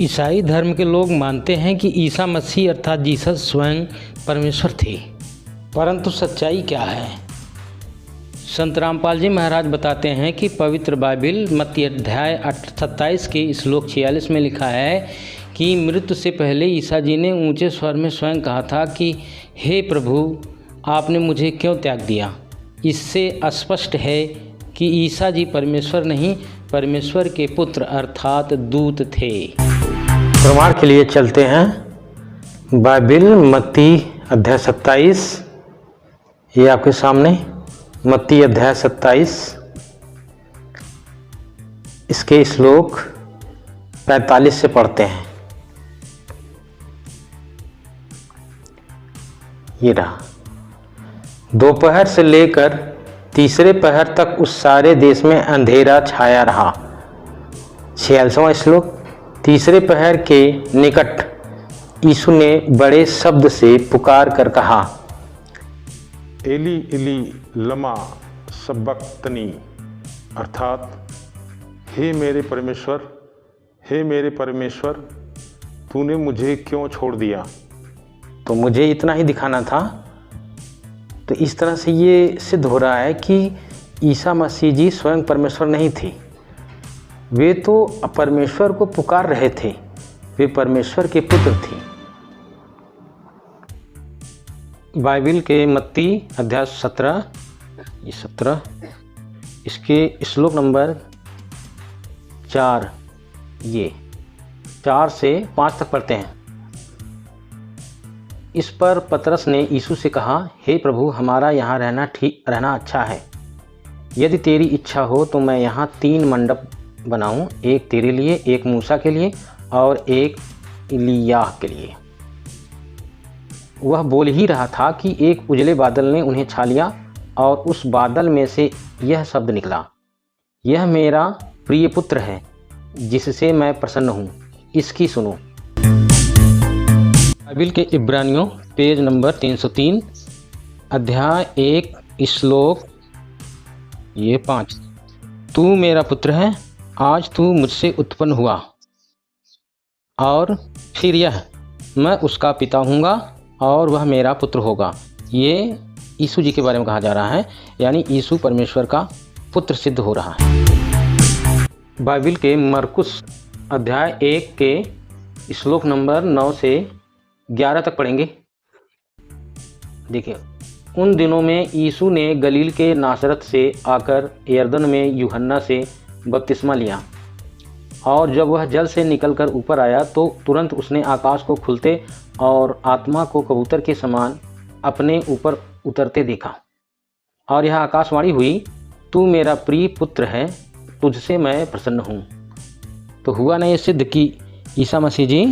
ईसाई धर्म के लोग मानते हैं कि ईसा मसीह अर्थात जीसस स्वयं परमेश्वर थे, परंतु सच्चाई क्या है? संत रामपाल जी महाराज बताते हैं कि पवित्र बाइबिल मत्ती अध्याय 27 के श्लोक 46 में लिखा है कि मृत्यु से पहले ईसा जी ने ऊंचे स्वर में स्वयं कहा था कि हे प्रभु, आपने मुझे क्यों त्याग दिया। इससे स्पष्ट है कि ईसा जी परमेश्वर नहीं, परमेश्वर के पुत्र अर्थात दूत थे। प्रमाण के लिए चलते हैं बाइबिल मत्ती अध्याय 27, ये आपके सामने मत्ती अध्याय 27 इसके श्लोक 45 से पढ़ते हैं। ये रहा। दोपहर से लेकर तीसरे पहर तक उस सारे देश में अंधेरा छाया रहा। 46वां श्लोक। तीसरे पहर के निकट यीशु ने बड़े शब्द से पुकार कर कहा, एली एली लमा सबक्तनी, अर्थात हे मेरे परमेश्वर, तूने मुझे क्यों छोड़ दिया। तो मुझे इतना ही दिखाना था। तो इस तरह से ये सिद्ध हो रहा है कि ईसा मसीह जी स्वयं परमेश्वर नहीं थे, वे तो परमेश्वर को पुकार रहे थे, वे परमेश्वर के पुत्र थे। बाइबिल के मत्ती अध्याय 17 इसके श्लोक नंबर 4, ये 4 से 5 तक पढ़ते हैं। इस पर पतरस ने यीशु से कहा, हे प्रभु, हमारा यहाँ रहना अच्छा है। यदि तेरी इच्छा हो तो मैं यहाँ 3 मंडप बनाऊं, एक तेरे लिए, एक मूसा के लिए और एक इलियाह के लिए। वह बोल ही रहा था कि एक उजले बादल ने उन्हें छा लिया और उस बादल में से यह शब्द निकला, यह मेरा प्रिय पुत्र है जिससे मैं प्रसन्न हूँ, इसकी सुनो। बाइबिल के इब्रानियों पेज नंबर 303 अध्याय 1 श्लोक 5। तू मेरा पुत्र है, आज तू मुझसे उत्पन्न हुआ। और फिर यह, मैं उसका पिता हूँगा और वह मेरा पुत्र होगा। ये यीशु जी के बारे में कहा जा रहा है, यानी यीशु परमेश्वर का पुत्र सिद्ध हो रहा है। बाइबिल के मरकुस अध्याय 1 के श्लोक नंबर 9 से 11 तक पढ़ेंगे। देखिए, उन दिनों में यीशु ने गलील के नासरत से आकर यरदन में यूहन्ना से बपतिस्मा लिया, और जब वह जल से निकलकर ऊपर आया तो तुरंत उसने आकाश को खुलते और आत्मा को कबूतर के समान अपने ऊपर उतरते देखा, और यह आकाशवाणी हुई, तू मेरा प्रिय पुत्र है, तुझसे मैं प्रसन्न हूँ। तो हुआ ना ये सिद्ध कि ईसा मसीह जी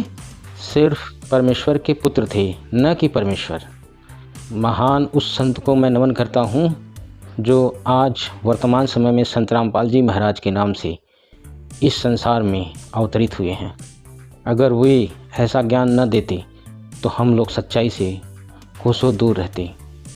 सिर्फ परमेश्वर के पुत्र थे, न कि परमेश्वर। महान उस संत को मैं नमन करता हूँ जो आज वर्तमान समय में संत रामपाल जी महाराज के नाम से इस संसार में अवतरित हुए हैं। अगर वे ऐसा ज्ञान न देते तो हम लोग सच्चाई से कोसों दूर रहते।